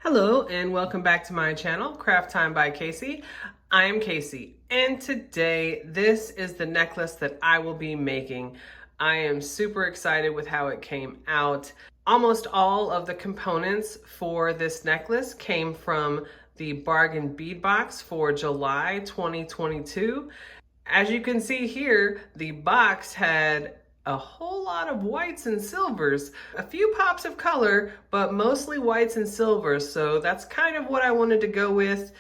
Hello and welcome back to my channel, Craft Time by Casey. I am Casey and today this is the necklace that I will be making. I am super excited with how it came out. Almost all of the components for this necklace came from the bargain bead box for July 2022. As you can see here, the box had a whole lot of whites and silvers, a few pops of color, but mostly whites and silvers. So that's kind of what I wanted to go with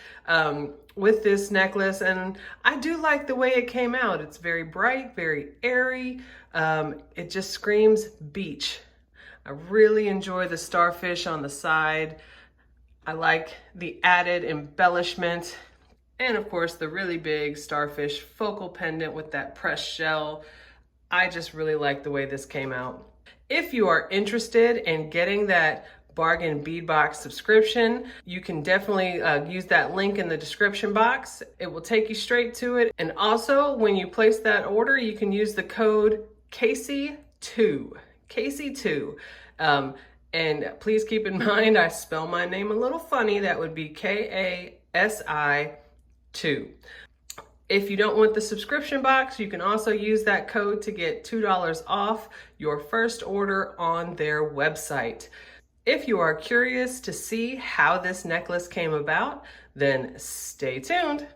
this necklace. And I do like the way it came out. It's very bright, very airy. It just screams beach. I really enjoy the starfish on the side. I like the added embellishment. And of course, the really big starfish focal pendant with that pressed shell. I just really like the way this came out. If you are interested in getting that bargain bead box subscription, you can definitely use that link in the description box. It will take you straight to it. And also, when you place that order, you can use the code Casey2. Casey2. And please keep in mind, I spell my name a little funny. That would be KASI2. If you don't want the subscription box, you can also use that code to get $2 off your first order on their website. If you are curious to see how this necklace came about, then stay tuned.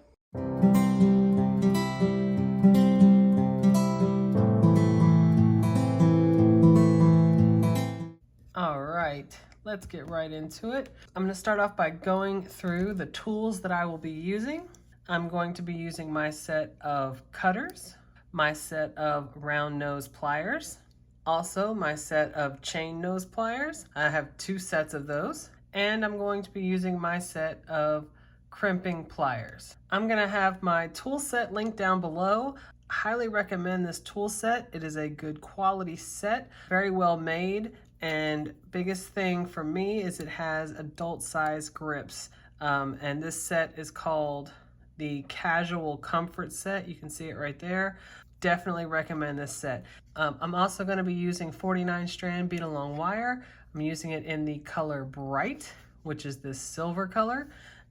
All right, let's get right into it. I'm going to start off by going through the tools that I will be using. I'm going to be using my set of cutters, my set of round nose pliers, also my set of chain nose pliers. I have 2 sets of those. And I'm going to be using my set of crimping pliers. I'm going to have my tool set linked down below. I highly recommend this tool set. It is a good quality set, very well made, and biggest thing for me is it has adult size grips. And this set is called the Casual Comfort Set. You can see it right there. Definitely recommend this set. I'm also going to be using 49 strand bead along wire. I'm using it in the color Bright, which is this silver color.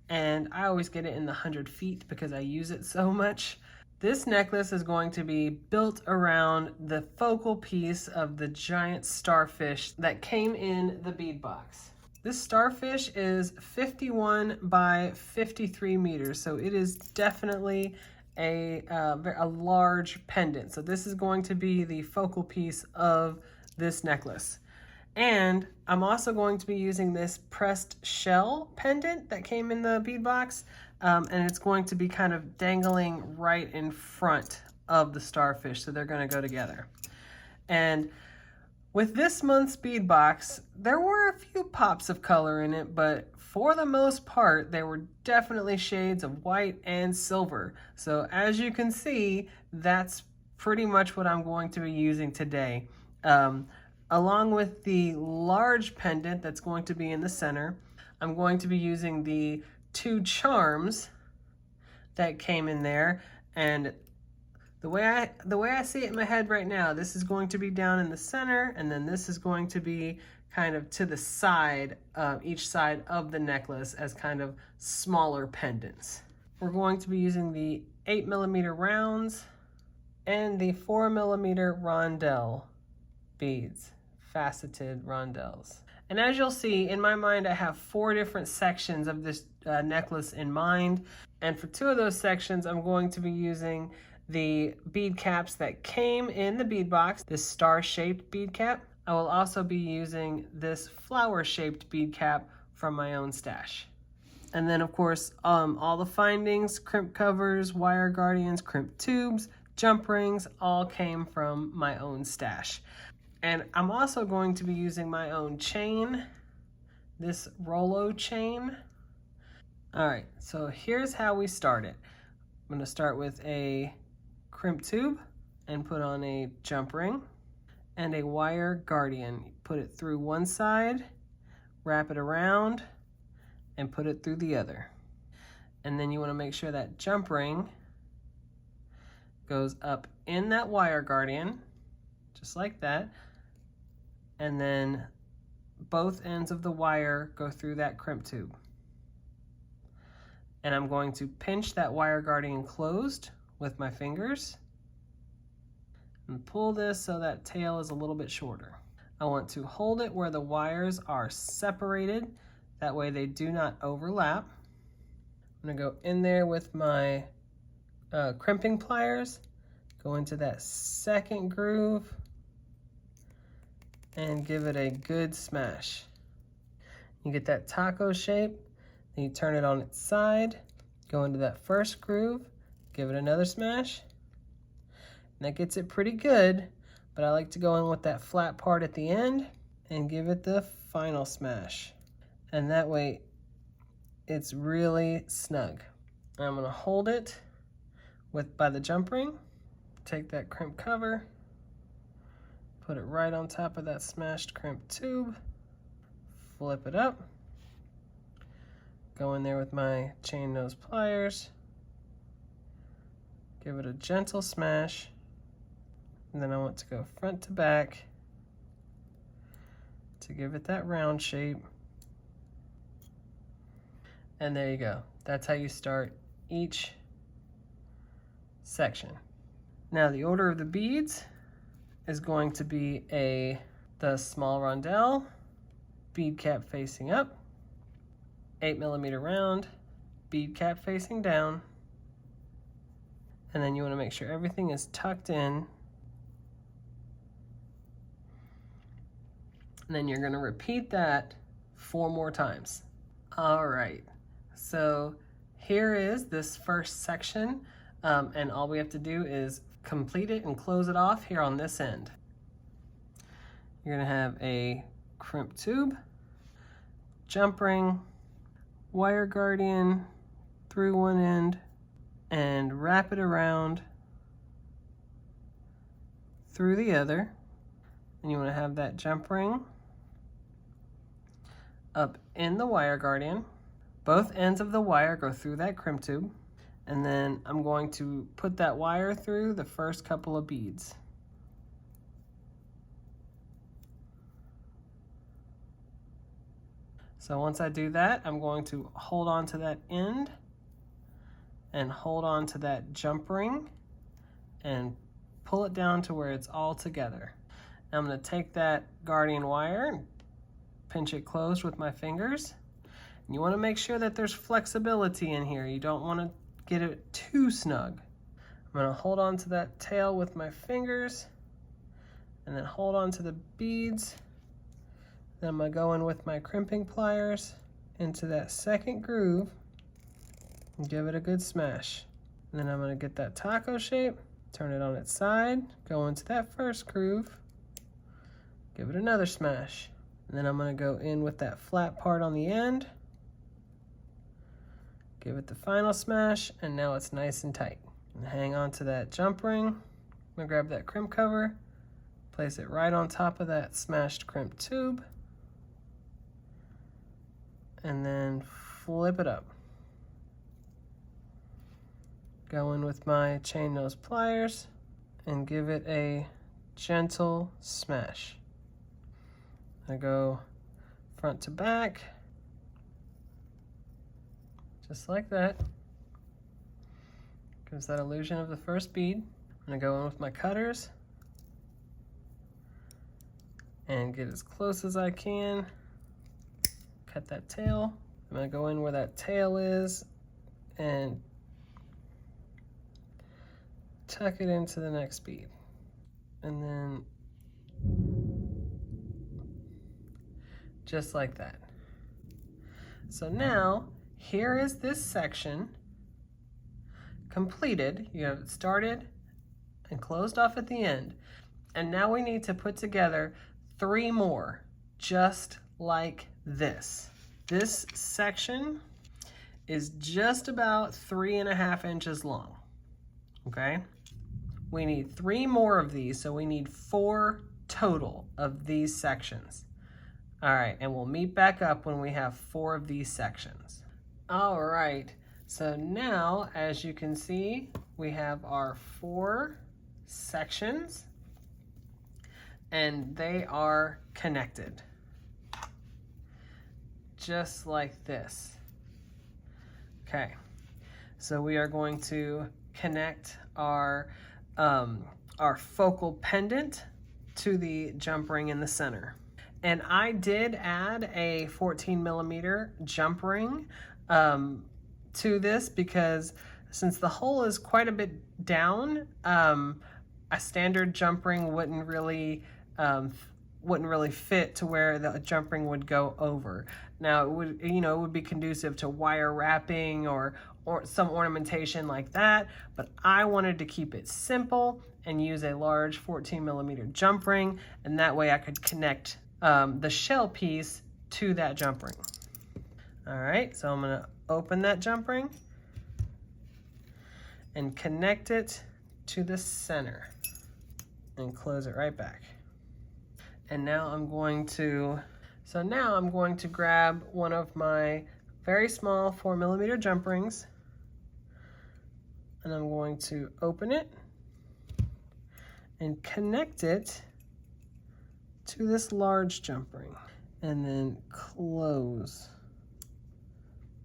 And I always get it in the 100 feet because I use it so much. This necklace is going to be built around the focal piece of the giant starfish that came in the bead box. This starfish is 51 by 53 meters, so it is definitely a large pendant. So this is going to be the focal piece of this necklace. And I'm also going to be using this pressed shell pendant that came in the bead box, and it's going to be kind of dangling right in front of the starfish, so they're going to go together. And with this month's bead box, there were a few pops of color in it, but for the most part, there were definitely shades of white and silver. So as you can see, that's pretty much what I'm going to be using today. Along with the large pendant that's going to be in the center, I'm going to be using the 2 charms that came in there. And the way I see it in my head right now, this is going to be down in the center, and then this is going to be kind of to the side, each side of the necklace as kind of smaller pendants. We're going to be using the 8mm rounds and the 4mm rondelle beads, faceted rondelles. And as you'll see, in my mind, I have 4 different sections of this necklace in mind. And for 2 of those sections, I'm going to be using the bead caps that came in the bead box, this star-shaped bead cap. I will also be using this flower-shaped bead cap from my own stash. And then, of course, all the findings, crimp covers, wire guardians, crimp tubes, jump rings, all came from my own stash. And I'm also going to be using my own chain, this Rollo chain. All right, so here's how we start it. I'm going to start with a crimp tube and put on a jump ring and a wire guardian. Put it through one side, wrap it around, and put it through the other. And then you want to make sure that jump ring goes up in that wire guardian, just like that. And then both ends of the wire go through that crimp tube. And I'm going to pinch that wire guardian closed with my fingers and pull this so that tail is a little bit shorter. I want to hold it where the wires are separated, that way they do not overlap. I'm gonna go in there with my crimping pliers, go into that second groove and give it a good smash. You get that taco shape, then you turn it on its side, go into that first groove, give it another smash. And that gets it pretty good, but I like to go in with that flat part at the end and give it the final smash. And that way it's really snug. I'm gonna hold it by the jump ring, take that crimp cover, put it right on top of that smashed crimp tube, flip it up, go in there with my chain nose pliers, give it a gentle smash, and then I want to go front to back to give it that round shape. And there you go. That's how you start each section. Now the order of the beads is going to be the small rondelle, bead cap facing up, 8mm round, bead cap facing down, and then you want to make sure everything is tucked in. And then you're going to repeat that 4 more times. All right, so here is this first section, and all we have to do is complete it and close it off here on this end. You're going to have a crimp tube, jump ring, wire guardian through one end, and wrap it around through the other. And you want to have that jump ring up in the wire guardian. Both ends of the wire go through that crimp tube, and then I'm going to put that wire through the first couple of beads. So once I do that, I'm going to hold on to that end and hold on to that jump ring and pull it down to where it's all together. Now I'm going to take that guardian wire and pinch it closed with my fingers. And you want to make sure that there's flexibility in here. You don't want to get it too snug. I'm going to hold on to that tail with my fingers and then hold on to the beads. Then I'm going to go in with my crimping pliers into that second groove and give it a good smash. And then I'm going to get that taco shape, turn it on its side, go into that first groove, give it another smash. And then I'm going to go in with that flat part on the end, give it the final smash, and now it's nice and tight. And hang on to that jump ring. I'm going to grab that crimp cover, place it right on top of that smashed crimp tube, and then flip it up. Go in with my chain nose pliers and give it a gentle smash. I go front to back, just like that. Gives that illusion of the first bead. I'm gonna go in with my cutters and get as close as I can. Cut that tail. I'm gonna go in where that tail is and tuck it into the next bead. And then just like that. So now, here is this section completed. You have it started and closed off at the end. And now we need to put together 3 more, just like this. This section is just about 3.5 inches long, okay? We need 3 more of these, so we need 4 total of these sections. All right, and we'll meet back up when we have 4 of these sections. All right, so now, as you can see, we have our 4 sections, and they are connected. just like this. Okay, so we are going to connect our focal pendant to the jump ring in the center. And I did add a 14mm jump ring to this because since the hole is quite a bit down, a standard jump ring wouldn't really fit to where the jump ring would go over. Now it would, it would be conducive to wire wrapping or some ornamentation like that, but I wanted to keep it simple and use a large 14mm jump ring, and that way I could connect the shell piece to that jump ring. All right, so I'm gonna open that jump ring and connect it to the center and close it right back. And now I'm going to grab one of my very small 4mm jump rings, and I'm going to open it and connect it to this large jump ring, and then close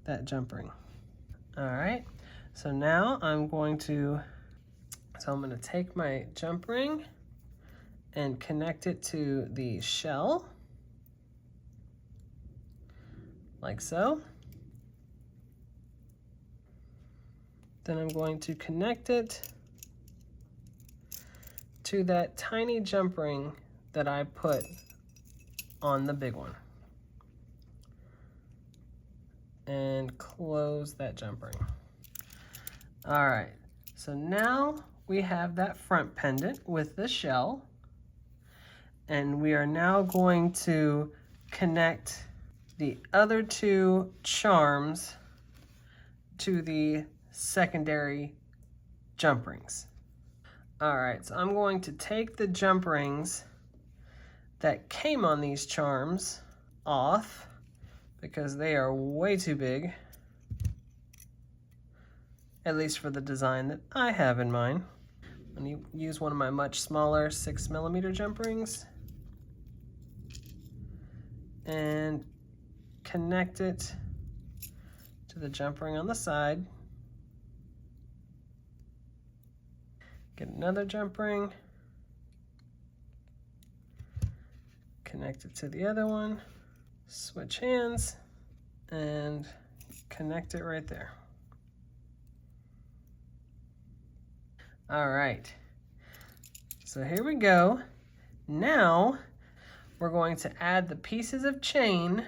that jump ring. All right, so now I'm going to take my jump ring and connect it to the shell, like so. Then I'm going to connect it to that tiny jump ring that I put on the big one, and close that jump ring. All right, so now we have that front pendant with the shell, and we are now going to connect the other two charms to the secondary jump rings. All right, so I'm going to take the jump rings that came on these charms off because they are way too big, at least for the design that I have in mind. I'm going to use one of my much smaller 6mm jump rings and connect it to the jump ring on the side. Get another jump ring, connect it to the other one, switch hands, and connect it right there. All right, so here we go. Now we're going to add the pieces of chain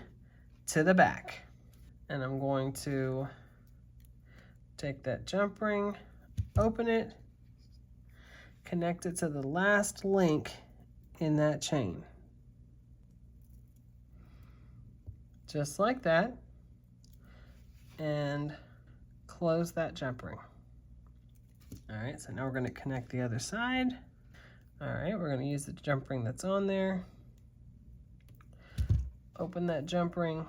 to the back. And I'm going to take that jump ring, open it, connect it to the last link in that chain. Just like that, and close that jump ring. All right, so now we're going to connect the other side. All right, we're going to use the jump ring that's on there. Open that jump ring,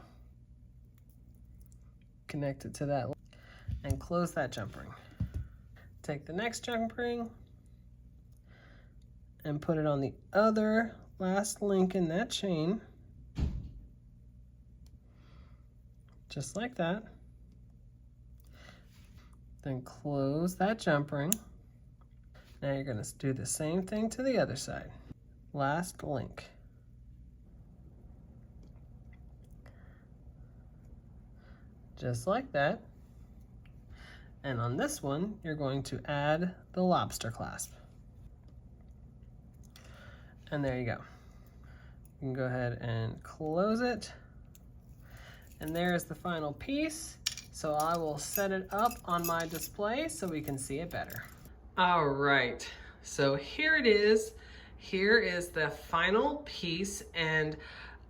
connect it to that, and close that jump ring. Take the next jump ring and put it on the other last link in that chain, just like that. Then close that jump ring. Now you're going to do the same thing to the other side. Last link. Just like that. And on this one, you're going to add the lobster clasp. And there you go. You can go ahead and close it. And there's the final piece. So I will set it up on my display so we can see it better. All right, so here it is. Here is the final piece, and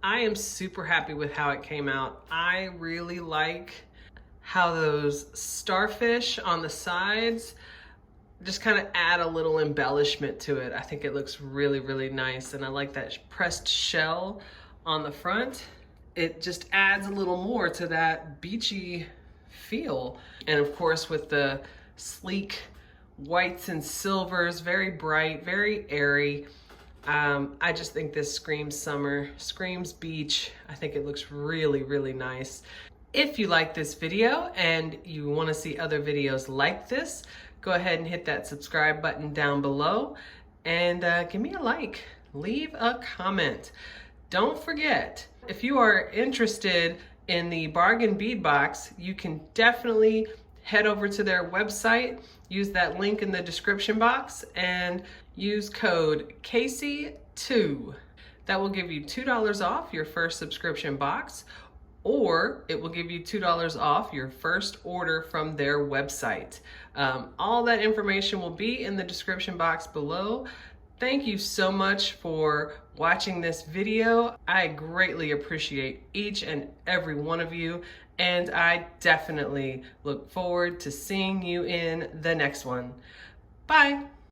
I am super happy with how it came out. I really like how those starfish on the sides just kind of add a little embellishment to it. I think it looks really, really nice, and I like that pressed shell on the front. It just adds a little more to that beachy feel. And of course, with the sleek whites and silvers, very bright, very airy. I just think this screams summer, screams beach. I think it looks really, really nice. If you like this video and you want to see other videos like this, go ahead and hit that subscribe button down below and give me a like, leave a comment. Don't forget, if you are interested in the bargain bead box, you can definitely head over to their website, use that link in the description box, and use code Casey2. That will give you $2 off your first subscription box, or it will give you $2 off your first order from their website. All that information will be in the description box below. Thank you so much for watching this video. I greatly appreciate each and every one of you, and I definitely look forward to seeing you in the next one. Bye.